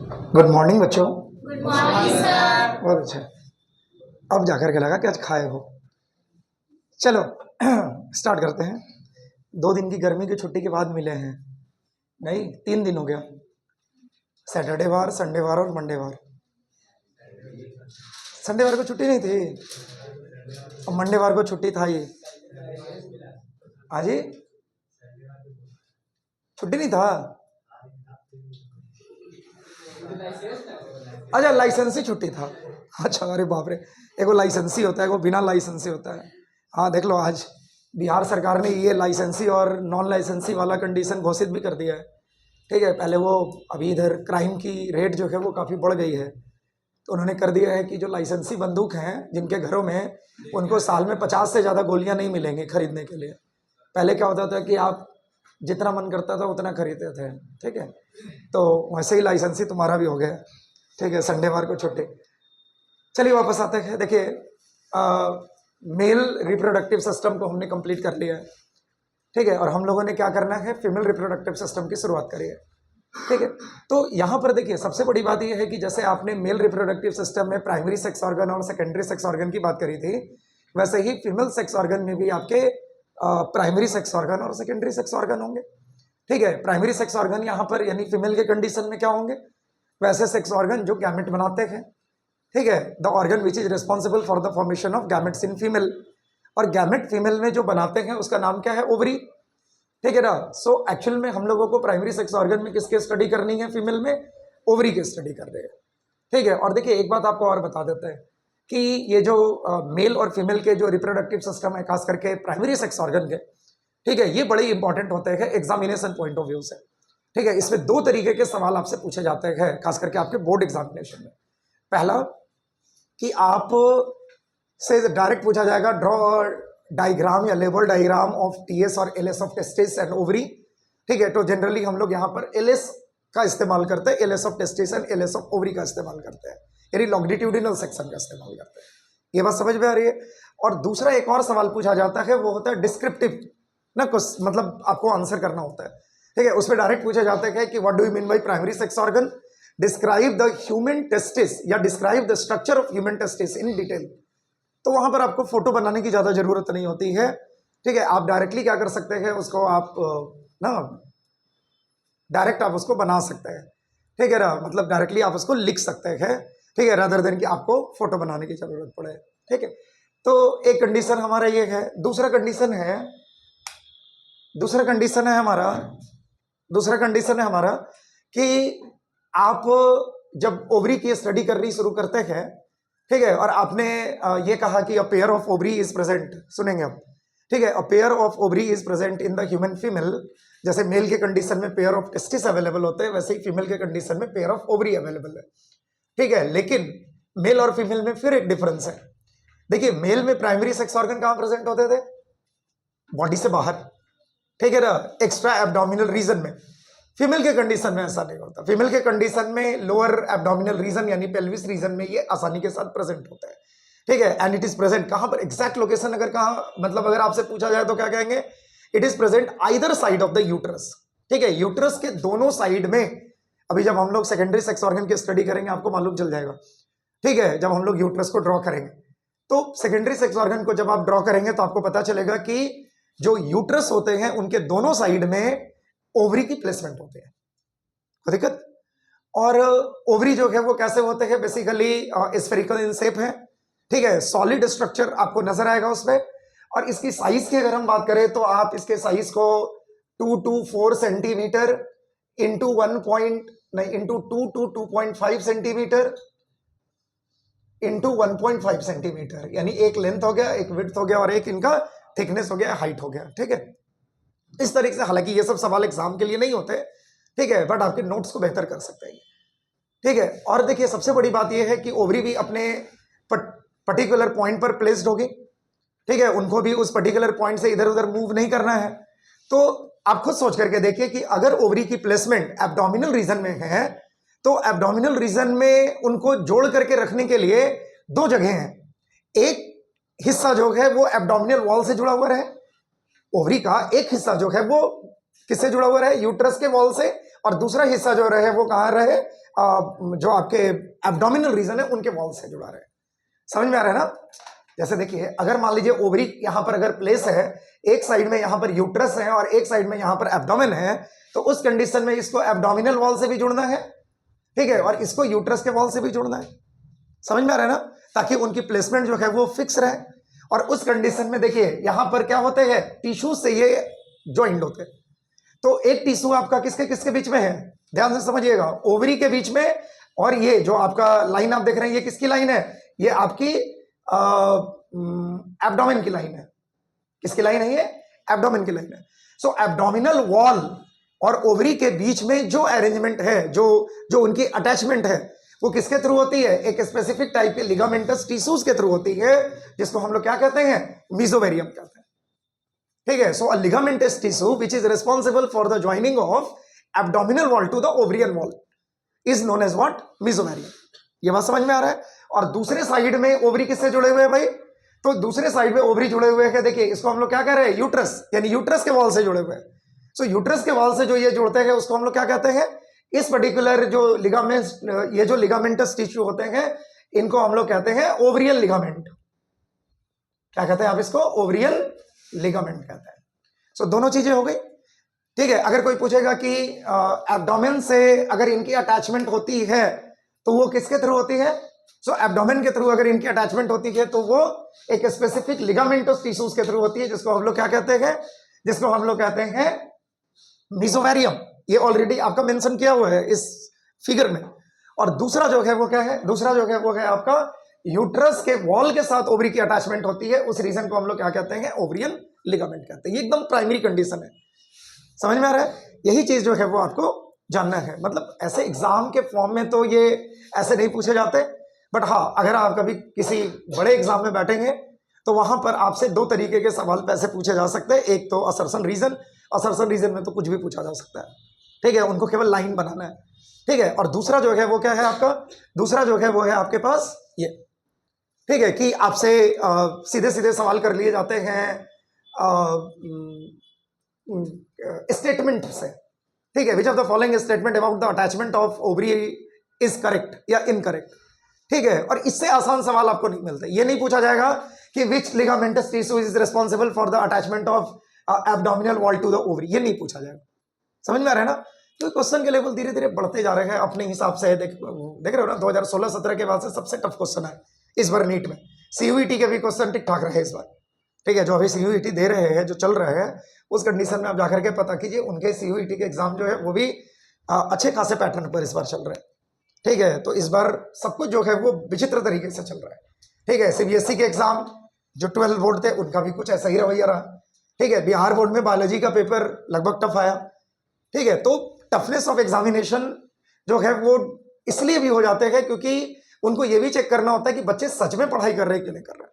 Good morning बच्चों। Good morning sir. बहुत अच्छा। अब जाकर के लगा कि आज खाए हो। चलो स्टार्ट करते हैं। 2 दिन की गर्मी की छुट्टी के बाद मिले हैं। नहीं, 3 दिन हो गया। सैटरडे वार, संडे वार और मंडे वार। संडे वार को छुट्टी नहीं थी और मंडे वार को छुट्टी था। ये हाँ जी, छुट्टी नहीं था। अच्छा, लाइसेंसी छुट्टी था। अच्छा, अरे बाप रे, एगो लाइसेंसी होता है, एगो बिना लाइसेंसी होता है। हाँ देख लो, आज बिहार सरकार ने ये लाइसेंसी और नॉन लाइसेंसी वाला कंडीशन घोषित भी कर दिया है। ठीक है, पहले वो अभी इधर क्राइम की रेट जो है वो काफ़ी बढ़ गई है, तो उन्होंने कर दिया है कि जो लाइसेंसी बंदूक हैं जिनके घरों में, उनको साल में 50 से ज़्यादा गोलियां नहीं मिलेंगी खरीदने के लिए। पहले क्या होता था कि आप जितना मन करता था उतना खरीदते थे। ठीक है, तो वैसे ही लाइसेंसी तुम्हारा भी हो गया। ठीक है, संडे वार को छुट्टी। चलिए वापस आते हैं। देखिए, मेल रिप्रोडक्टिव सिस्टम को हमने कंप्लीट कर लिया है। ठीक है, और हम लोगों ने क्या करना है, फीमेल रिप्रोडक्टिव सिस्टम की शुरुआत करी है। ठीक है, तो यहाँ पर देखिए सबसे बड़ी बात यह है कि जैसे आपने मेल रिप्रोडक्टिव सिस्टम में प्राइमरी सेक्स ऑर्गन और सेकेंडरी सेक्स ऑर्गन की बात करी थी, वैसे ही फीमेल सेक्स ऑर्गन में भी आपके प्राइमरी सेक्स ऑर्गन और सेकेंडरी सेक्स ऑर्गन होंगे। ठीक है, प्राइमरी सेक्स ऑर्गन यहाँ पर यानी फीमेल के कंडीशन में क्या होंगे, वैसे सेक्स ऑर्गन जो गैमेट बनाते हैं। ठीक है, the organ which is responsible for the formation of gametes in female. और गैमेट फीमेल में जो बनाते हैं उसका नाम क्या है, ओवरी। ठीक है ना। सो एक्चुअल में हम लोगों को प्राइमरी सेक्स ऑर्गन में किसके स्टडी करनी है, फीमेल में ओवरी की स्टडी कर रहे हैं। ठीक है, और देखिए एक बात आपको और बता देते हैं कि ये जो मेल और फीमेल के जो रिप्रोडक्टिव सिस्टम है, खास करके प्राइमरी सेक्स ऑर्गन के, ठीक है, ये बड़े इंपॉर्टेंट होते हैं एग्जामिनेशन पॉइंट ऑफ व्यू से। ठीक है, इसमें 2 तरीके के सवाल आपसे पूछे जाते हैं, खास करके आपके बोर्ड एग्जामिनेशन में। पहला कि आप से डायरेक्ट पूछा जाएगा, ड्रॉ डायग्राम या लेवल डायग्राम ऑफ टीएस और LS of testis and ovary. ठीक है, तो जनरली हम लोग यहाँ पर एलएस का इस्तेमाल करते हैं, LS of testis and LS of ovary का इस्तेमाल करते हैं, यानी लॉन्गिट्यूडिनल सेक्शन का इस्तेमाल करते हैं। ये बात समझ में आ रही है। और दूसरा एक और सवाल पूछा जाता है, वो होता है डिस्क्रिप्टिव ना, कुछ मतलब आपको आंसर करना होता है। ठीक है, उसमें डायरेक्ट पूछा जाता है कि what do you mean by primary sex organ, describe the human testis या describe the structure of human testis in detail. तो वहां पर आपको फोटो बनाने की ज्यादा जरूरत नहीं होती है। ठीक है, आप डायरेक्टली क्या कर सकते हैं, उसको आप ना डायरेक्ट आप उसको बना सकते हैं। ठीक है ना, मतलब डायरेक्टली आप उसको लिख सकते हैं। ठीक है, रादर देन कि आपको फोटो बनाने की जरूरत पड़े। ठीक है, तो एक कंडीशन हमारा ये है। दूसरा कंडीशन है हमारा कि आप जब ओवरी की स्टडी करनी शुरू करते हैं, ठीक है, और आपने ये कहा कि a pair of ovary is present, सुनेंगे आप। ठीक है, a pair of ovary is present in the human female. जैसे मेल के कंडीशन में पेयर ऑफ टेस्टिस अवेलेबल होते हैं, वैसे ही फीमेल के कंडीशन में पेयर ऑफ ओवरी अवेलेबल है। ठीक है, लेकिन मेल और फीमेल में फिर एक डिफरेंस है। देखिए, मेल में प्राइमरी सेक्स ऑर्गन कहां प्रेजेंट होते थे, बॉडी से बाहर। ठीक है ना, एक्स्ट्रा एब्डोमिनल रीजन में। फीमेल के कंडीशन में ऐसा नहीं होता। फीमेल के कंडीशन में लोअर एब्डोमिनल रीजन यानी पेल्विस रीजन में ये आसानी के साथ प्रेजेंट होता है। ठीक है, एंड इट इज प्रेजेंट कहां पर, एग्जैक्ट लोकेशन अगर कहां, मतलब अगर आपसे पूछा जाए तो क्या कहेंगे, it is present either side of the uterus. ठीक है, यूट्रस के दोनों साइड में। अभी जब हम लोग सेकेंडरी सेक्स ऑर्गन की स्टडी करेंगे आपको मालूम चल जाएगा। ठीक है, जब हम लोग यूट्रस को ड्रॉ करेंगे तो सेकेंडरी सेक्स ऑर्गन को जब आप ड्रॉ करेंगे तो आपको पता चलेगा कि जो यूट्रस होते हैं उनके दोनों साइड में ओवरी की प्लेसमेंट होते हैं। कोई दिक्कत? और ओवरी जो है वो कैसे होते हैं, बेसिकली स्फेरिकल इन शेप है। ठीक है, सॉलिड स्ट्रक्चर आपको नजर आएगा उसमें। और इसकी साइज की अगर हम बात करें तो आप इसके साइज को 2 to 4 सेंटीमीटर इंटू 1 पॉइंट नहीं into 2 to 2.5 centimetre into 1.5 centimetre, यानी एक लेंथ हो गया, एक विड्थ हो गया और एक इनका थिकनेस हो गया, हाइट हो गया। ठीक है, इस तरीके से। हालांकि ये सब सवाल एग्जाम के लिए नहीं होते, ठीक है, बट आपके नोट्स को बेहतर कर सकते हैं। ठीक है, और देखिए सबसे बड़ी बात यह है कि ओवरी भी अपने पर्टिकुलर पॉइंट पर प्लेस्ड होगी। ठीक है, उनको भी उस पर्टिकुलर पॉइंट से इधर उधर मूव नहीं करना है। तो आप खुद सोच करके देखिए कि अगर ओवरी की प्लेसमेंट एब्डोमिनल रीजन में है तो एब्डोमिनल रीजन में उनको जोड़ करके रखने के लिए 2 जगह हैं। एक हिस्सा जो है वो एब्डोमिनल वॉल से जुड़ा हुआ है, ओवरी का एक हिस्सा जो है वो किससे जुड़ा हुआ है, यूट्रस के वॉल से, और दूसरा हिस्सा जो रहे वो कहाँ रहे, जो आपके एब्डोमिनल रीजन है उनके वॉल से जुड़ा रहे। समझ में आ रहा है ना? जैसे देखिए, अगर मान लीजिए ओवरी यहाँ पर अगर प्लेस है, एक साइड में यहाँ पर यूट्रस है और एक साइड में यहाँ पर एब्डोमेन है, तो उस कंडीशन में इसको एब्डोमिनल वॉल से भी जुड़ना है, ठीक है, और इसको यूट्रस के वॉल से भी जुड़ना है। समझ में आ रहा है ना? ताकि उनकी प्लेसमेंट जो है वो फिक्स रहे। और उस कंडीशन में देखिए यहां पर क्या होते हैं, टिश्यू से ये ज्वाइंट होते हैं। तो एक टिश्यू आपका किसके किसके बीच में है, ध्यान से समझिएगा, ओवरी के बीच में, और ये जो आपका लाइन आप देख रहे हैं ये किसकी लाइन है, ये आपकी एब्डोमेन की लाइन है। किसकी लाइन है ये? एब्डोमेन की लाइन है। सो एब्डोमिनल वॉल और ओवरी के बीच में जो अरेंजमेंट है, जो उनकी अटैचमेंट है, वो किसके थ्रू होती है? एक स्पेसिफिक टाइप के लिगामेंटस टिश्यूज के थ्रू होती है, जिसको हम लोग क्या कहते हैं? मीसोवेरियम कहते हैं, ठीक है। So a ligamentous tissue which is responsible for the joining of abdominal wall to the ovarian wall is known as what? Mesovarium. ये बात समझ में आ रहा है? और दूसरे साइड में ओवरी किससे जुड़े हुए हैं भाई? तो दूसरे साइड में ओवरी जुड़े हुए हैं, देखिए इसको हम लोग क्या कह रहे हैं? यूट्रस, यानी यूट्रस के वॉल से जुड़े हुए हैं। सो यूट्रस के वॉल से जो ये जुड़ते हैं उसको हम लोग क्या कहते हैं? इस पर्टिकुलर जो लिगामेंट्स, ये जो लिगामेंटस टिश्यू होते हैं, इनको हम लोग कहते हैं ओवरियल लिगामेंट। क्या कहते हैं आप इसको? ओवरियल लिगामेंट कहते हैं। सो दोनों चीजें हो गई, ठीक है। अगर कोई पूछेगा कि एब्डोमेन से अगर इनकी अटैचमेंट होती है तो वो किसके थ्रू होती है? सो एब्डोमेन के थ्रू अगर इनकी अटैचमेंट होती है तो वो एक स्पेसिफिक लिगामेंटस टिश्यूज के थ्रू होती है, जिसको हम लोग क्या कहते हैं? जिसको हम लोग कहते हैं मीसोवेरियम। ये ऑलरेडी आपका मेंशन किया हुआ है इस फिगर में। और दूसरा जो है वो क्या है? दूसरा जो है वो है आपका यूट्रस के वॉल के साथ ओवरी की अटैचमेंट होती है, उस रीजन को हम लोग क्या कहते हैं? ओवरियन लिगामेंट कहते हैं। ये एकदम प्राइमरी कंडीशन है, समझ में आ रहा है? यही चीज जो है वो आपको जानना है। मतलब ऐसे एग्जाम के फॉर्म में तो ये ऐसे नहीं पूछे जाते, बट हाँ, अगर आप कभी किसी बड़े एग्जाम में बैठेंगे तो वहां पर आपसे दो तरीके के सवाल पैसे पूछे जा सकते हैं। एक तो असर्शन रीजन, असर्शन रीजन में तो कुछ भी पूछा जा सकता है, ठीक है, उनको केवल लाइन बनाना है, ठीक है। और दूसरा जो है वो क्या है आपका? दूसरा जो है वो है आपके पास ये, ठीक है, कि आपसे सीधे सीधे सवाल कर लिए जाते हैं स्टेटमेंट से, ठीक है। Which of the following statement about the attachment of ovary is correct या इनकरेक्ट, ठीक है। और इससे आसान सवाल आपको नहीं मिलते। ये नहीं पूछा जाएगा कि which ligamentous tissue is responsible for the attachment of abdominal wall to the ovary, ये नहीं पूछा जाएगा। समझ में आ रहा है ना? तो क्वेश्चन के लेवल धीरे धीरे बढ़ते जा रहे हैं अपने हिसाब से। देख रहे हो ना, 2016-17 के बाद से सबसे टफ क्वेश्चन है इस बार नीट में। सीयूईटी के भी क्वेश्चन ठीक ठाक रहे इस बार, ठीक है। जो अभी सीयूईटी दे रहे हैं, जो चल रहे हैं, उस कंडीशन में आप जाकर के पता कीजिए, उनके सीयूईटी के एग्जाम जो है वो भी अच्छे खासे पैटर्न पर इस बार चल रहे हैं, ठीक है। तो इस बार सब कुछ जो है वो विचित्र तरीके से चल रहा है, ठीक है। सीबीएसई के एग्जाम जो 12 बोर्ड थे उनका भी कुछ ऐसा ही रवैया रहा, ठीक है। बिहार बोर्ड में बायोलॉजी का पेपर लगभग टफ आया, ठीक है। तो टफनेस ऑफ एग्जामिनेशन जो है वो इसलिए भी हो जाते हैं क्योंकि उनको ये भी चेक करना होता है कि बच्चे सच में पढ़ाई कर रहे हैं कि नहीं कर रहे हैं,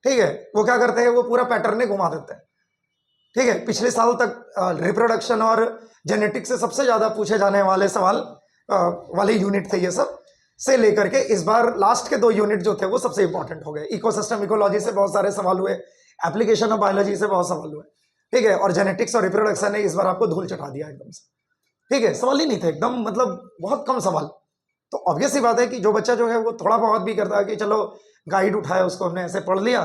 ठीक है। वो क्या करते हैं? वो पूरा पैटर्न घुमा देते हैं, ठीक है। पिछले साल तक रिप्रोडक्शन और जेनेटिक्स से सबसे ज्यादा पूछे जाने वाले सवाल वाले यूनिट थे ये सब, से लेकर के इस बार लास्ट के 2 यूनिट जो थे वो सबसे इंपॉर्टेंट हो गए। इकोसिस्टम इकोलॉजी से बहुत सारे सवाल हुए, एप्लीकेशन ऑफ बायोलॉजी से बहुत सवाल हुए, ठीक है। और जेनेटिक्स और रिप्रोडक्शन ने इस बार आपको धूल चटा दिया एकदम से, ठीक है। सवाल ही नहीं थे एकदम, मतलब बहुत कम सवाल। तो ऑब्वियस सी बात है कि जो बच्चा जो है वो थोड़ा बहुत भी करता है कि चलो गाइड उठाया, उसको हमने ऐसे पढ़ लिया,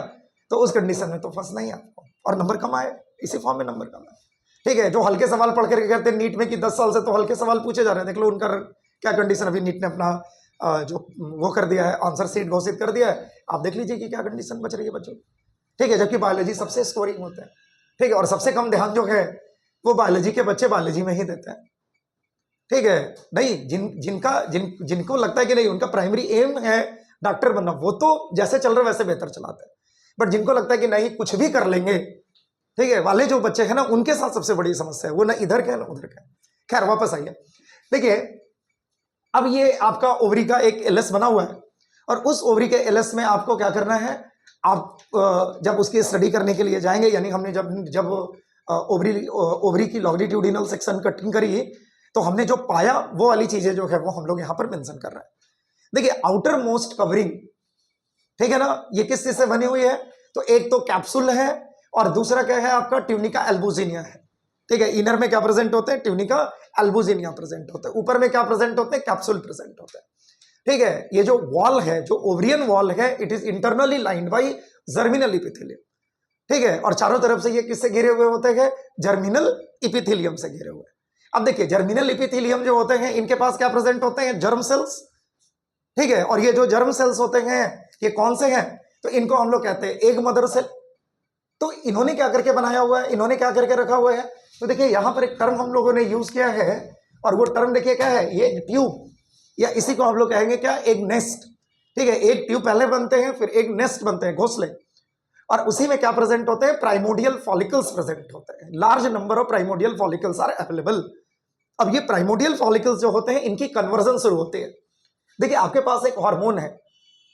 तो उस कंडीशन में तो फंस नहीं आपको, और नंबर कम आए, इसी फॉर्म में नंबर कम आए, ठीक है। जो हल्के सवाल पढ़ करके करते नीट में कि 10 साल से तो हल्के सवाल पूछे जा रहे हैं, देख लो उनका क्या कंडीशन। अभी नीट ने अपना जो वो कर दिया है, आंसर सीट घोषित कर दिया है, आप देख लीजिए कि क्या कंडीशन बच रही है बच्चों, ठीक है। जबकि बायोलॉजी सबसे स्कोरिंग होता है, ठीक है, और सबसे कम ध्यान जो है वो बायोलॉजी के बच्चे बायोलॉजी में ही देते हैं, ठीक है। नहीं, जिनको लगता है कि नहीं उनका प्राइमरी एम है डॉक्टर बनना, वो तो जैसे चल रहा है वैसे बेहतर चलाते हैं। बट जिनको लगता है कि नहीं कुछ भी कर लेंगे, ठीक है, वाले जो बच्चे हैं ना, उनके साथ सबसे बड़ी समस्या है, वो ना इधर के ना उधर के। खैर वापस आइए, देखिए अब ये आपका ओवरी का एक एलएस बना हुआ है, और उस ओवरी के एलएस में आपको क्या करना है? आप जब उसकी स्टडी करने के लिए जाएंगे, यानी हमने जब ओवरी की लॉन्गिट्यूडिनल सेक्शन कटिंग करी, तो हमने जो पाया वो वाली चीजें जो है वो हम लोग यहां पर मेंशन कर रहे हैं। देखिए आउटर मोस्ट कवरिंग, ठीक है ना, ये किस चीज से बनी हुई है? तो एक तो कैप्सूल है और दूसरा क्या है आपका? ट्यूनिका एल्बुजिनिया है, ठीक है। इनर में क्या प्रेजेंट होते हैं, ट्यूनिका एल्बुजिनिया प्रेजेंट होते हैं। ऊपर में क्या प्रेजेंट होते हैं, कैप्सूल प्रेजेंट होते हैं। ठीक है। ये जो वॉल है, जो ओवरियन वॉल है, it is internally lined by germinal epithelium. ठीक है। और चारों तरफ से ये किससे घिरे हुए होते हैं, जर्मिनल इपिथेलियम से घिरे हुए। अब देखिए जर्मिनल इपिथेलियम जो होते हैं इनके पास क्या प्रेजेंट होते हैं, जर्म सेल्स। ठीक है। और ये जो जर्म सेल्स होते हैं ये कौन से हैं, तो इनको हम लोग कहते हैं एग मदर सेल। तो इन्होंने क्या करके बनाया हुआ है, इन्होंने क्या करके रखा हुआ है, तो देखिए यहां पर एक टर्म हम लोगों ने यूज किया है, और वो टर्म देखिए क्या है, ये ट्यूब, या इसी को हम लोग कहेंगे क्या, एक नेस्ट। ठीक है। एक ट्यूब पहले बनते हैं, फिर एक नेस्ट बनते हैं, घोंसले, और उसी में क्या प्रेजेंट होते हैं, प्राइमोडियल फॉलिकल्स प्रेजेंट होते हैं। Large number of primordial follicles are available. अब ये प्राइमोडियल फॉलिकल्स जो होते हैं इनकी कन्वर्जन शुरू होती है। देखिए आपके पास एक हार्मोन है,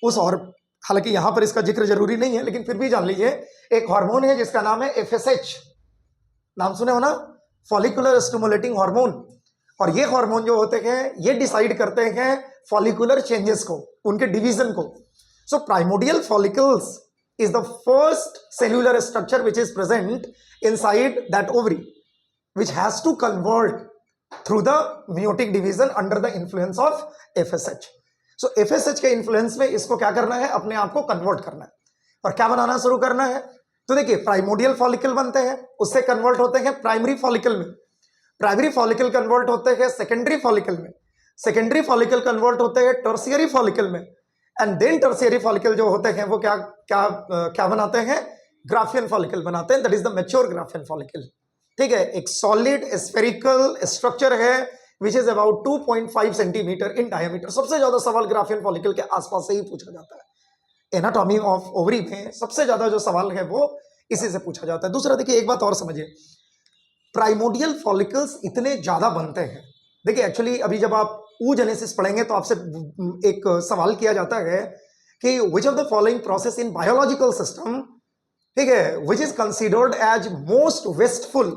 उस और हालांकि यहां पर इसका जिक्र जरूरी नहीं है, लेकिन फिर भी जान लीजिए, एक हार्मोन है जिसका नाम है एफएसएच। नाम सुने हो ना, फॉलिकुलर स्टिमुलेटिंग हार्मोन। और ये हार्मोन जो होते हैं ये डिसाइड करते हैं फॉलिकुलर चेंजेस को, उनके डिवीजन को। So primordial follicles is the first cellular structure which is present inside that ovary, which has to convert through the meiotic division under the influence of FSH. सो FSH के influence में इसको क्या करना है, अपने आप को कन्वर्ट करना है, और क्या बनाना शुरू करना है। तो देखिए प्राइमोडियल फॉलिकल बनते हैं, उससे कन्वर्ट होते हैं प्राइमरी फॉलिकल में, प्राइमरी फॉलिकल कन्वर्ट होते हैं सेकेंडरी फॉलिकल में, सेकेंडरी फॉलिकल कन्वर्ट होते हैं टर्शियरी फॉलिकल में, एंड देन टर्शियरी फॉलिकल जो होते हैं वो क्या क्या क्या बनाते हैं, ग्राफियन फॉलिकल बनाते हैं, that is the mature Graafian follicle. ठीक है। एक सॉलिड स्फेरिकल स्ट्रक्चर है which is about 2.5 centimetre in diameter. सबसे ज्यादा सवाल ग्राफियन फॉलिकल के आसपास से ही पूछा जाता है। एनाटॉमी ऑफ ओवरी में सबसे ज्यादा जो सवाल है वो इसी से पूछा जाता है। दूसरा देखिए एक बात और समझिए, प्राइमोडियल फॉलिकल्स इतने ज्यादा बनते हैं। देखिए एक्चुअली अभी जब आप oogenesis पढ़ेंगे तो आपसे एक सवाल किया जाता है कि which of the following process in biological system, ठीक है, which is considered as most wasteful.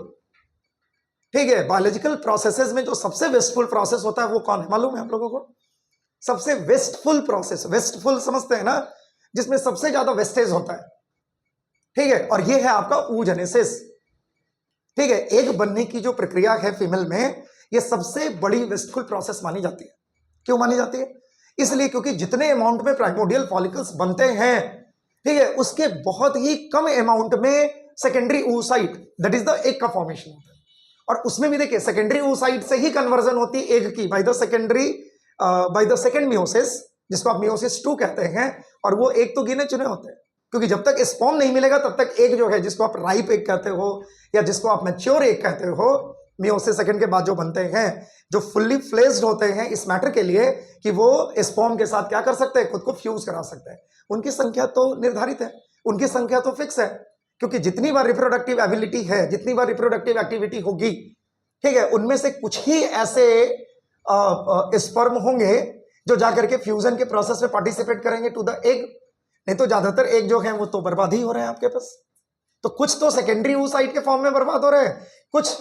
ठीक है। बायोलॉजिकल प्रोसेसेस में जो सबसे वेस्टफुल प्रोसेस होता है वो कौन है, मालूम है आप लोगों को? सबसे वेस्टफुल प्रोसेस, वेस्टफुल समझते हैं ना, जिसमें सबसे ज्यादा वेस्टेज होता है। ठीक है। और ये है आपका oogenesis। ठीक है। एग बनने की जो प्रक्रिया है फीमेल में, ये सबसे बड़ी वेस्टफुल प्रोसेस मानी जाती है। क्यों मानी जाती है? इसलिए क्योंकि जितने अमाउंट में प्राइमोडियल फॉलिकल्स बनते हैं, ठीक है, उसके बहुत ही कम अमाउंट में secondary oocyte, that is the egg का फॉर्मेशन होता है। और उसमें भी देखिए सेकेंडरी oocyte से ही कन्वर्जन होती है एग की बाय द सेकेंड मियोसिस, जिसको आप मियोसिस 2 कहते हैं। और वो एग तो गिने चुने होते हैं, क्योंकि जब तक स्पर्म नहीं मिलेगा तब तक एग जो है, जिसको आप राइप एग कहते हो या जिसको आप मैच्योर एग कहते हो, मियोसिस सेकंड के बाद जो बनते हैं, जो फुल्ली फ्लेज्ड होते हैं इस मैटर के लिए कि वो स्पर्म के साथ क्या कर सकते हैं, खुद को फ्यूज करा सकते हैं, उनकी संख्या तो निर्धारित है, उनकी संख्या तो फिक्स है। क्योंकि जितनी बार रिप्रोडक्टिव एबिलिटी है, जितनी बार रिप्रोडक्टिव एक्टिविटी होगी, ठीक है, उनमें से कुछ ही ऐसे स्पर्म होंगे जो जाकर के फ्यूजन के प्रोसेस में पार्टिसिपेट करेंगे टू द एग। नहीं तो ज्यादातर एग जो है वो तो बर्बाद ही हो रहे हैं आपके पास। तो कुछ तो सेकेंडरी oocyte के फॉर्म में बर्बाद हो रहे हैं, कुछ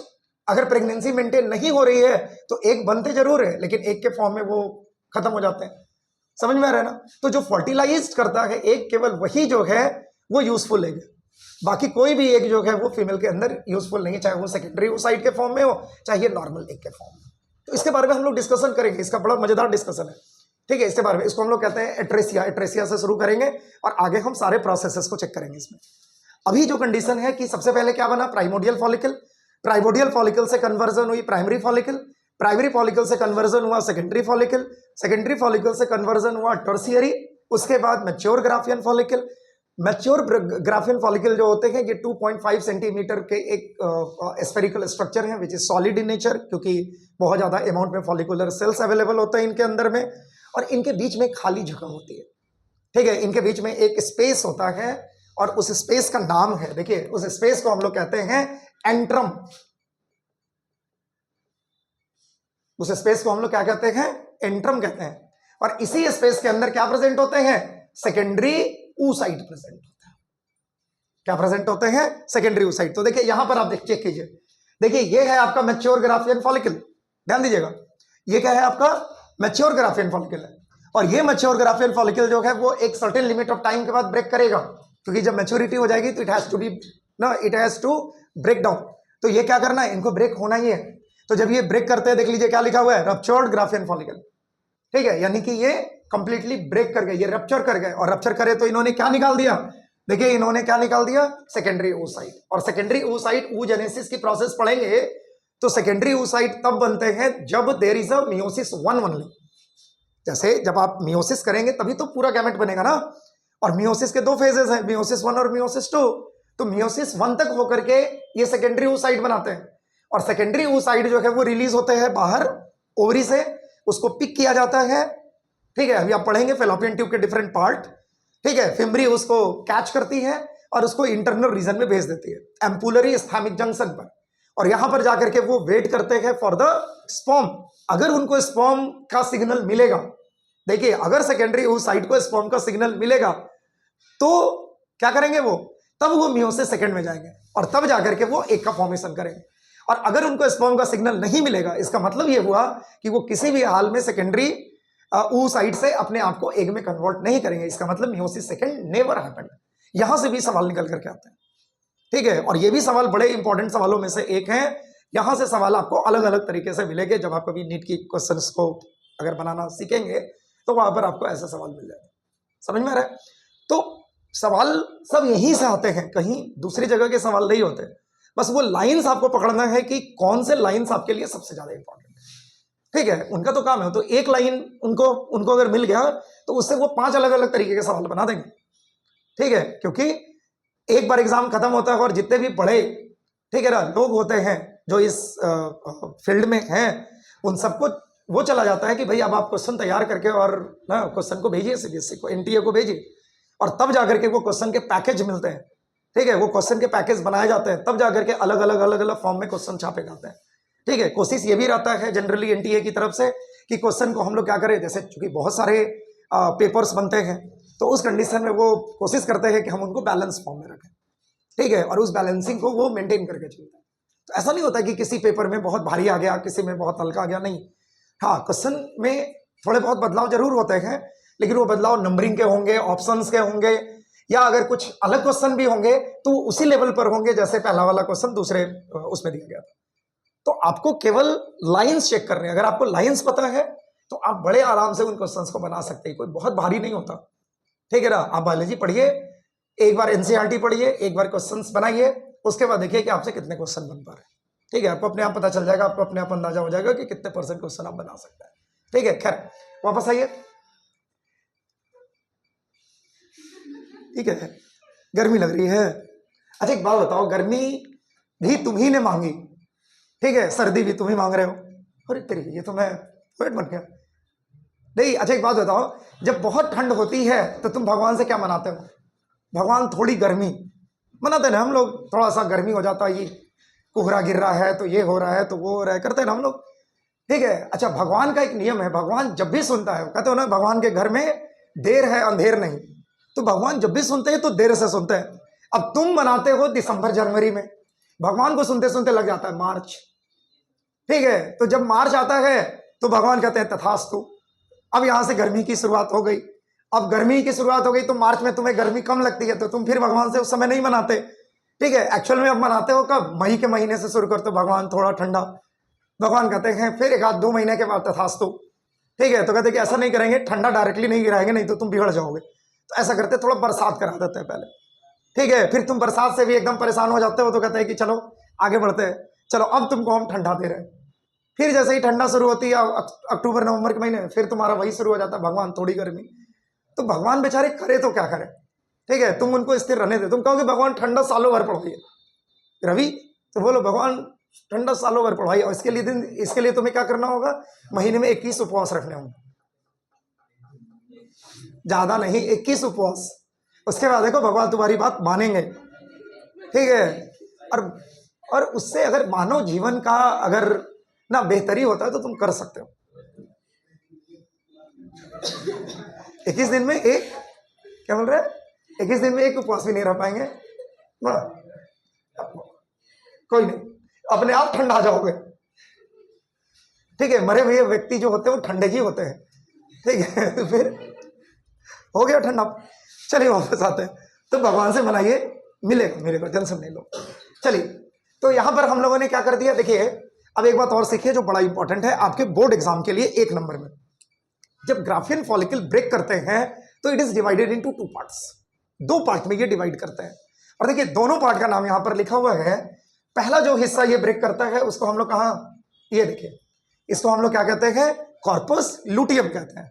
अगर प्रेगनेंसी मेंटेन नहीं हो रही है तो एग बनते जरूर है, लेकिन एग के फॉर्म में वो खत्म हो जाते हैं। समझ में आ रहा है ना? तो जो फर्टिलाइज करता है एग, केवल वही जो है वो यूजफुल एग, बाकी कोई भी एग जो है वो फीमेल के अंदर यूजफुल नहीं है, चाहे वो सेकेंडरी oocyte के फॉर्म में हो, चाहे नॉर्मल एग के फॉर्म में। तो इसके बारे में हम लोग डिस्कशन करेंगे, इसका बड़ा मजेदार डिस्कशन है। ठीक है। इसके बारे में, इसको हम लोग कहते हैं एट्रेसिया। एट्रेसिया से शुरू करेंगे और आगे हम सारे प्रोसेसेस को चेक करेंगे इसमें। अभी जो कंडीशन है कि सबसे पहले क्या बना, प्राइमोडियल फॉलिकल, प्राइमोडियल फॉलिकल से कन्वर्जन हुई प्राइमरी फॉलिकल, प्राइमरी फॉलिकल से कन्वर्जन हुआ सेकेंडरी फॉलिकल, सेकेंडरी फॉलिकल से कन्वर्जन हुआ टर्शियरी, उसके बाद mature Graafian follicle. Mature Graafian follicle जो होते हैं ये 2.5 सेंटीमीटर के एक स्फेरिकल स्ट्रक्चर है which is solid in nature, क्योंकि बहुत ज्यादा अमाउंट में फॉलिकुलर सेल्स अवेलेबल होते हैं इनके अंदर में, और इनके बीच में खाली जगह होती है। ठीक है। इनके बीच में एक स्पेस होता है और उस स्पेस का नाम है, देखिए उस स्पेस को हम लोग कहते हैं एंट्रम। उस स्पेस को हम लोग क्या कहते हैं, एंट्रम कहते हैं। और इसी स्पेस के अंदर क्या प्रेजेंट होते हैं, सेकेंडरी oocyte प्रेजेंट होता है। क्या प्रेजेंट होते हैं, सेकेंडरी oocyte। तो देखिए यहां पर आप चेक कीजिए, देखिए ये है आपका मैच्योर ग्राफियन फॉलिकल, ध्यान दीजिएगा, ये क्या है आपका मैच्योर ग्राफियन फॉलिकल है। और ये मैच्योर ग्राफियन फॉलिकल जो है वो एक सर्टेन लिमिट ऑफ टाइम के बाद ब्रेक करेगा, क्योंकि जब मैच्योरिटी हो जाएगी तो इट हैज टू बी ना, it has to break down. तो ये क्या करना है, इनको ब्रेक होना ही है। तो जब ये ब्रेक करते हैं, देख लीजिए क्या लिखा हुआ है, रप्चर्ड ग्राफियन फॉलिकल। ठीक है, यानी कि ये कंप्लीटली ब्रेक कर गए, ये रप्चर कर गए। और रप्चर करे तो इन्होंने क्या निकाल दिया, देखिए इन्होंने क्या निकाल दिया, सेकेंडरी oocyte। और सेकेंडरी oocyte oogenesis की प्रोसेस पढ़ेंगे तो सेकेंडरी oocyte तब बनते हैं जब there is a meiosis 1 only. जैसे जब आप मियोसिस करेंगे तभी तो पूरा गैमेट बनेगा ना। और मियोसिस के 2 फेजेस हैं, मियोसिस 1 और मियोसिस 2। तो मियोसिस 1 तक होकर के ये सेकेंडरी oocyte बनाते हैं। और सेकेंडरी oocyte जो है वो रिलीज होते हैं बाहर ओवरी से, उसको पिक किया जाता है। ठीक है, अभी आप पढ़ेंगे फेलोपियन ट्यूब के डिफरेंट पार्ट। ठीक है, फिम्बरी उसको कैच करती है और उसको इंटरनल रीजन में भेज देती है, एम्पुलरी स्थामिक जंक्शन पर। और यहां पर जाकर के वो वेट करते हैं फॉर द स्पर्म। अगर उनको स्पर्म का सिग्नल मिलेगा, देखिए अगर सेकेंडरी oocyte को स्पर्म का सिग्नल मिलेगा तो क्या करेंगे वो, तब वो मियोसिस सेकंड में जाएंगे और तब जाकर के वो एक का फॉर्मेशन करेंगे। और अगर उनको स्पर्म का सिग्नल नहीं मिलेगा, इसका मतलब ये हुआ कि वो किसी भी हाल में सेकेंडरी oocyte से अपने आप को एग में कन्वर्ट नहीं करेंगे। इसका मतलब मियोसिस सेकंड नेवर हैपेंड। यहां से भी सवाल निकल करके आते हैं। ठीक है, और ये भी सवाल बड़े इंपॉर्टेंट सवालों में से एक है। यहां से सवाल आपको अलग अलग तरीके से मिलेंगे। जब आप कभी नीट की क्वेश्चंस को अगर बनाना सीखेंगे तो वहां पर आपको ऐसा सवाल मिल जाएगा। समझ में आ रहा है? तो सवाल सब यहीं से आते हैं, कहीं दूसरी जगह के सवाल नहीं होते। बस वो लाइंस आपको पकड़ना है कि कौन से लाइंस आपके लिए सबसे ज्यादा इंपॉर्टेंट है। ठीक है, उनका तो काम है। तो एक लाइन उनको अगर मिल गया तो उससे वो 5 अलग अलग तरीके के सवाल बना देंगे। ठीक है, क्योंकि एक बार एग्जाम खत्म होता है और जितने भी बड़े, ठीक है ना, लोग होते हैं जो इस फील्ड में हैं, उन सबको वो चला जाता है कि भाई अब आप क्वेश्चन तैयार करके और ना क्वेश्चन को भेजिए सीबीएसई को, एनटीए को भेजिए, और तब जाकर के वो क्वेश्चन के पैकेज मिलते हैं। ठीक है, वो क्वेश्चन के पैकेज बनाए जाते हैं, तब जाकर के अलग अलग फॉर्म में क्वेश्चन छापे जाते हैं। ठीक है, कोशिश ये भी रहता है जनरली एनटीए की तरफ से कि क्वेश्चन को हम लोग क्या करें, जैसे चूंकि बहुत सारे पेपर्स बनते हैं तो उस कंडीशन में वो कोशिश करते हैं कि हम उनको बैलेंस फॉर्म में रखें। ठीक है, और उस बैलेंसिंग को वो मेंटेन करके चलते हैं। तो ऐसा नहीं होता कि किसी पेपर में बहुत भारी आ गया, किसी में बहुत हल्का आ गया, नहीं। हाँ, क्वेश्चन में थोड़े बहुत बदलाव जरूर होते हैं, लेकिन वो बदलाव नंबरिंग के होंगे, ऑप्शंस के होंगे, या अगर कुछ अलग क्वेश्चन भी होंगे तो उसी लेवल पर होंगे जैसे पहला वाला क्वेश्चन दूसरे उसमें दिया गया था। तो आपको केवल लाइंस चेक करने हैं। अगर आपको लाइंस पता है तो आप बड़े आराम से उन क्वेश्चंस को बना सकते हैं, कोई बहुत भारी नहीं होता। ठीक है ना, आप बायोलॉजी पढ़िए, एक बार एनसीईआरटी पढ़िए, एक बार क्वेश्चंस बनाइए, उसके बाद देखिए कि आपसे कितने क्वेश्चन बन पा रहे हैं। ठीक है, आपको अपने आप पता चल जाएगा, आपको अपने आप अंदाजा हो जाएगा कि कितने % क्वेश्चन आप बना सकते हैं। ठीक है, खैर वापस आइए। ठीक है, गर्मी लग रही है। अच्छा एक बात बताओ, गर्मी भी तुम्ही ने मांगी, ठीक है, सर्दी भी तुम ही मांग रहे हो। अरे तेरी, ये तो मैं पोएट बन गया। नहीं, अच्छा एक बात बताओ, जब बहुत ठंड होती है तो तुम भगवान से क्या मनाते हो? भगवान थोड़ी गर्मी मनाते ना हम लोग, थोड़ा सा गर्मी हो जाता है, ये कोहरा गिर रहा है तो ये हो रहा है तो वो हो रहा है, करते हैं ना हम लोग। ठीक है, अच्छा भगवान का एक नियम है, भगवान जब भी सुनता है, कहते हो ना भगवान के घर में देर है अंधेर नहीं। तो भगवान जब भी सुनते हैं तो देर से सुनते हैं। अब तुम मनाते हो दिसंबर जनवरी में, भगवान को सुनते सुनते लग जाता है मार्च। ठीक है, तो जब मार्च आता है तो भगवान कहते हैं तथास्तु। अब यहां से गर्मी की शुरुआत हो गई। अब गर्मी की शुरुआत हो गई तो मार्च में तुम्हें गर्मी कम लगती है तो तुम फिर भगवान से उस समय नहीं मनाते। ठीक है, एक्चुअल में अब मनाते हो कब? मई के महीने से शुरू करते हो, भगवान थोड़ा ठंडा। भगवान कहते हैं फिर 1-2 महीने के बाद तथास्तु। ठीक है, तो कहते हैं कि ऐसा नहीं करेंगे, ठंडा डायरेक्टली नहीं गिराएंगे, नहीं तो तुम बिगड़ जाओगे। तो ऐसा करते थोड़ा बरसात करा देते हैं पहले। ठीक है, फिर तुम बरसात से भी एकदम परेशान हो जाते हो तो कहते हैं कि चलो आगे बढ़ते हैं, चलो अब तुमको हम ठंडा दे रहे हैं। फिर जैसे ही ठंडा शुरू होती है अक्टूबर नवंबर के महीने, फिर तुम्हारा वही शुरू हो जाता है, भगवान थोड़ी गर्मी। तो भगवान बेचारे करे तो क्या करे। ठीक है, तुम उनको स्थिर रहने दे। तुम कहोगे भगवान ठंडा सालों भर पढ़ाइए रवि, तो बोलो भगवान ठंडा सालों भर पढ़ाइए, और इसके लिए तुम्हें क्या करना होगा? महीने में 21 उपवास रखने होंगे, ज्यादा नहीं, 21 उपवास। उसके बाद देखो भगवान तुम्हारी बात मानेंगे। ठीक है, और उससे अगर मानव जीवन का अगर ना बेहतरी होता है तो तुम कर सकते हो। 21 दिन में एक, क्या बोल रहे हैं, 21 दिन में एक उपवास भी नहीं रह पाएंगे, कोई नहीं, अपने आप ठंडा जाओगे। ठीक है, मरे हुए व्यक्ति जो होते हैं वो ठंडे ही होते हैं। ठीक है, तो फिर हो गया ठंडा। चलिए वापस आते हैं। तो भगवान से मनाइए, मिलेगा टेंशन नहीं लो। चलिए, तो यहां पर हम लोगों ने क्या कर दिया, देखिए अब एक बात और सीखिए जो बड़ा इंपॉर्टेंट है आपके बोर्ड एग्जाम के लिए 1 नंबर में। जब ग्राफियन फॉलिकल ब्रेक करते हैं तो it is divided into 2 parts, 2 part में ये डिवाइड करते हैं। और देखिए दोनों पार्ट का नाम यहां पर लिखा हुआ है। पहला जो हिस्सा ये ब्रेक करता है उसको हम लोग कहां, ये देखिए इसको हम लोग क्या कहते हैं, कॉर्पस लुटियम कहते हैं,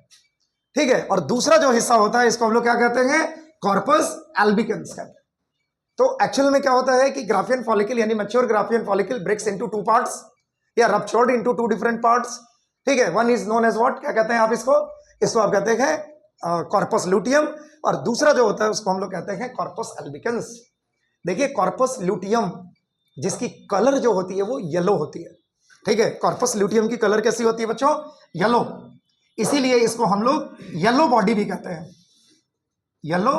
ठीक है। और दूसरा जो हिस्सा होता है इसको हम लोग क्या कहते हैं, कॉर्पस एल्बिकन्स कहते हैं। तो एक्चुअल में क्या होता है कि ग्राफियन फॉलिकल यानी mature Graafian follicle breaks into 2 parts या रप्चर्ड इनटू 2 डिफरेंट पार्ट्स, ठीक है। One is known as what, क्या कहते हैं आप इसको आप कहते हैं कॉर्पस लुटियम, और दूसरा जो होता है उसको हम लोग कहते हैं कॉर्पस एल्बिकन्स। देखिए कॉर्पस लुटियम जिसकी कलर जो होती है वो येलो होती है, ठीक है। कॉर्पस लुटियम की कलर कैसी होती है बच्चों, येलो, इसीलिए इसको हम लोग येलो बॉडी भी कहते हैं, येलो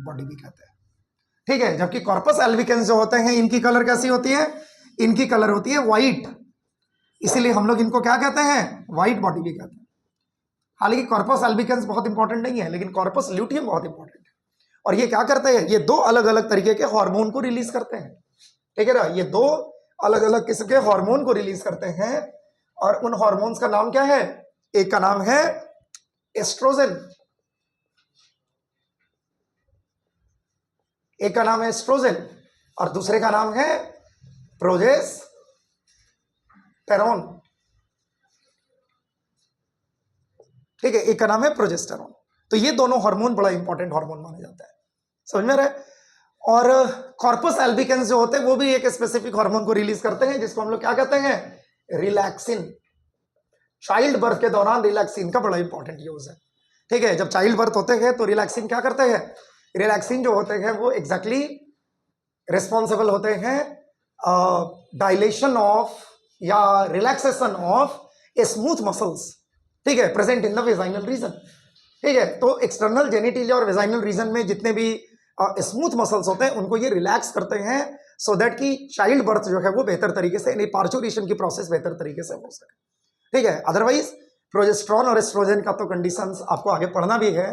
बॉडी भी कहते हैं, ठीक है। जबकि कॉर्पस एल्बिकन्स जो होते हैं इनकी कलर कैसी होती है, इनकी कलर होती है व्हाइट, इसीलिए हम लोग इनको क्या कहते हैं, व्हाइट बॉडी भी कहते हैं। हालांकि कॉर्पस एल्बिकन्स बहुत इंपॉर्टेंट नहीं है लेकिन कॉर्पस ल्यूटियम बहुत इंपॉर्टेंट है। और ये क्या करते हैं, ये 2 अलग अलग तरीके के हार्मोन को रिलीज करते हैं, ठीक है ना। ये 2 अलग अलग किस्म के हार्मोन को रिलीज करते हैं और उन हार्मोन्स का नाम क्या है, एक का नाम है एस्ट्रोजन, एक का नाम है एस्ट्रोजन और दूसरे का नाम है प्रोजेस्टेरॉन, ठीक है। एक का नाम है प्रोजेस्टेरॉन। तो ये दोनों हार्मोन बड़ा इंपॉर्टेंट हार्मोन माना जाता है, समझ में रहे। और कॉर्पस एल्बिकन्स जो होते हैं वो भी एक स्पेसिफिक हार्मोन को रिलीज करते हैं जिसको हम लोग क्या कहते हैं, रिलैक्सिन। चाइल्ड बर्थ के दौरान रिलैक्सिन का बड़ा इंपॉर्टेंट यूज है, ठीक है। जब चाइल्ड बर्थ होते हैं तो रिलैक्सिन क्या करते हैं, रिलैक्सिन जो होते हैं वो एग्जैक्टली रिस्पॉन्सिबल होते हैं डायलेशन ऑफ या रिलैक्सेशन ऑफ स्मूथ मसल्स, ठीक है, present in the vaginal region, ठीक है। तो एक्सटर्नल जेनिटलिया और वेजाइनल रीजन में जितने भी स्मूथ मसल्स होते हैं उनको ये रिलैक्स करते हैं सो दैट कि चाइल्ड बर्थ जो है वो बेहतर तरीके से यानी पार्चुरेशन की प्रोसेस बेहतर तरीके से हो सके, ठीक है। अदरवाइज प्रोजेस्टेरॉन और एस्ट्रोजन का तो कंडीशंस आपको आगे पढ़ना भी है।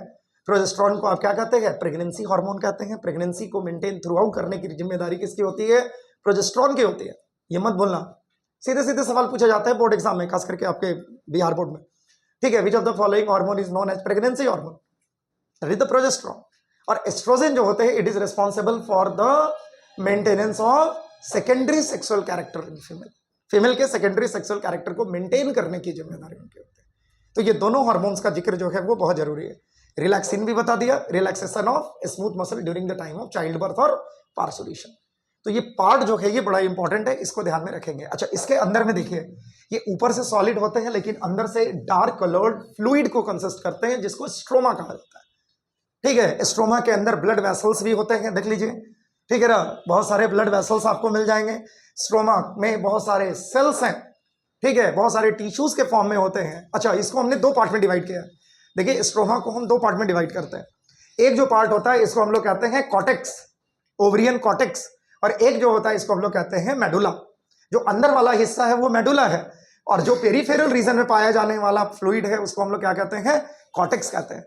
प्रोजेस्टेरॉन को आप क्या कहते हैं, प्रेगनेंसी हार्मोन कहते हैं। प्रेगनेंसी को मेंटेन थ्रू आउट करने की जिम्मेदारी किसकी होती है, प्रोजेस्टेरॉन की होती है। ये मत बोलना, सीधे सीधे सवाल पूछा जाता है बोर्ड एग्जाम में, खास करके आपके बिहार बोर्ड में, ठीक है। Which of the following hormone is known as pregnancy hormone, that is the progesterone. और एस्ट्रोजन जो होते हैं it is responsible for the maintenance of secondary sexual character in female, female के सेकेंडरी सेक्सुअल कैरेक्टर को maintain करने की जिम्मेदारी उनकी होती है। तो ये दोनों हार्मोन्स का जिक्र जो है वो बहुत जरूरी है। रिलैक्सिन भी बता दिया, relaxation of smooth muscle during the time of child birth और पार्सुलेशन। तो ये पार्ट जो है ये बड़ा इंपॉर्टेंट है, इसको ध्यान में रखेंगे। अच्छा, इसके अंदर में देखिए ये ऊपर से सॉलिड होते हैं लेकिन अंदर से डार्क कलर्ड फ्लूइड को कंसिस्ट करते हैं जिसको स्ट्रोमा कहा जाता है, ठीक है। स्ट्रोमा के अंदर ब्लड वेसल्स भी होते हैं, देख लीजिए, ठीक है ना। बहुत सारे ब्लड वेसल्स आपको मिल जाएंगे। स्ट्रोमा में बहुत सारे सेल्स हैं, ठीक है, बहुत सारे टिश्यूज के फॉर्म में होते हैं। अच्छा, इसको हमने 2 पार्ट में डिवाइड किया है। देखिए स्ट्रोमा को हम 2 पार्ट में डिवाइड करते हैं। एक जो पार्ट होता है इसको हम लोग कहते हैं कॉर्टेक्स, ओवरियन कॉर्टेक्स, और एक जो होता है इसको हम लोग कहते हैं मेडुला। जो अंदर वाला हिस्सा है वो मेडुला है और जो पेरिफेरल रीजन में पाया जाने वाला फ्लूइड है उसको हम लोग क्या कहते हैं, कॉर्टेक्स कहते हैं,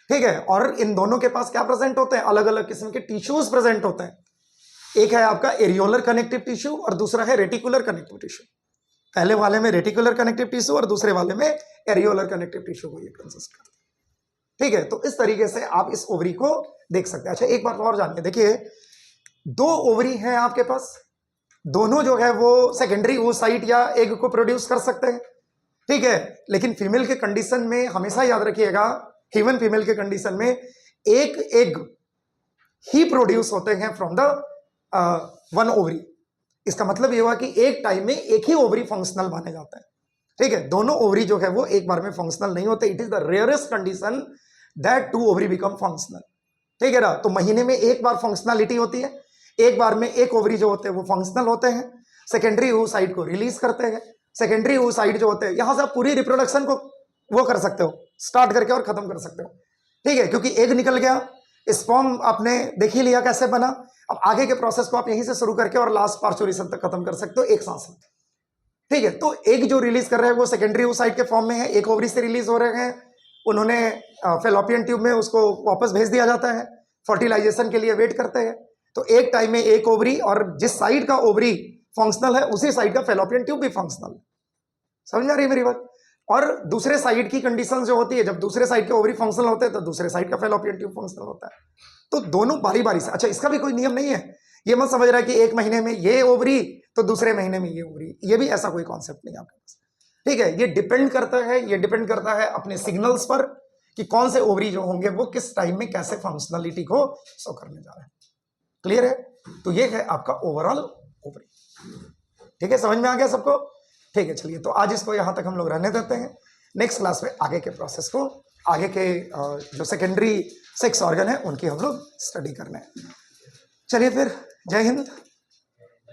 ठीक है। और इन दोनों के पास क्या प्रेजेंट होते हैं, अलग अलग किस्म के टिश्यूज प्रेजेंट होते हैं। एक है आपका एरियोलर कनेक्टिव टिश्यू और दूसरा है रेटिकुलर कनेक्टिव टिश्यू। पहले वाले में रेटिकुलर कनेक्टिव टिश्यू और दूसरे वाले में एरियोलर कनेक्टिव टिश्यू को ये कंसिस्ट करते हैं, ठीक है। तो इस तरीके से आप इस ओवरी को देख सकते हैं। अच्छा, एक बात और जानिए, देखिए 2 ओवरी हैं आपके पास, दोनों जो है वो सेकेंडरी oocyte या एग को प्रोड्यूस कर सकते हैं, ठीक है। लेकिन फीमेल के कंडीशन में हमेशा याद रखिएगा, ह्यूमन फीमेल के कंडीशन में एक एग ही प्रोड्यूस होते हैं फ्रॉम द 1 ओवरी। इसका मतलब ये हुआ कि एक टाइम में एक ही ओवरी फंक्शनल माने जाता है, ठीक है। दोनों ओवरी जो है वो एक बार में फंक्शनल नहीं होते। It is the rarest condition that 2 ovary become functional, ठीक है ना। तो महीने में एक बार फंक्शनलिटी होती है, एक बार में एक ओवरी जो होते हैं वो फंक्शनल होते हैं, सेकेंडरी oocyte को रिलीज करते हैं। सेकेंडरी oocyte जो होते हैं यहां से आप पूरी रिप्रोडक्शन को वो कर सकते हो, स्टार्ट करके और खत्म कर सकते हो, ठीक है। क्योंकि एग निकल गया, स्पर्म आपने देख ही लिया कैसे बना, अब आगे के प्रोसेस को आप यहीं से शुरू करके और लास्ट पार्चुरेशन तक खत्म कर सकते हो एक सांस में, ठीक है। तो एग जो रिलीज कर रहे हैं वो सेकेंडरी oocyte के फॉर्म में है, एक ओवरी से रिलीज हो रहे हैं, उन्होंने फेलोपियन ट्यूब में उसको वापस भेज दिया जाता है, फर्टिलाइजेशन के लिए वेट करते हैं। तो एक टाइम में एक ओवरी, और जिस साइड का ओवरी फंक्शनल है, उसी साइड का फेलोपियन ट्यूब भी फंक्शनल है। समझ में आ रही है मेरी बात? और दूसरे साइड की कंडीशन जो होती है, जब दूसरे साइड के ओवरी फंक्शनल होते हैं तो दूसरे साइड का फेलोपियन ट्यूब फंक्शनल होता है। तो दोनों बारी बारी से, अच्छा इसका भी कोई नियम नहीं है, ये मत समझ रहा है कि एक महीने में ये ओवरी तो दूसरे महीने में ये ओवरी, ये भी ऐसा कोई कॉन्सेप्ट नहीं आपके पास। ठीक है, ये डिपेंड करता है अपने सिग्नल्स पर कि कौन से ओवरी जो होंगे वो किस टाइम में कैसे फंक्शनलिटी को शो करने जा रहे हैं। क्लियर है? तो ये है आपका ओवरऑल ओवरी। ठीक है, समझ में आ गया सबको? ठीक है, चलिए तो आज इसको यहां तक हम लोग रहने देते हैं। नेक्स्ट क्लास में आगे के प्रोसेस को, आगे के जो सेकेंडरी सेक्स ऑर्गन है उनकी हम लोग स्टडी करने हैं। चलिए फिर, जय हिंद।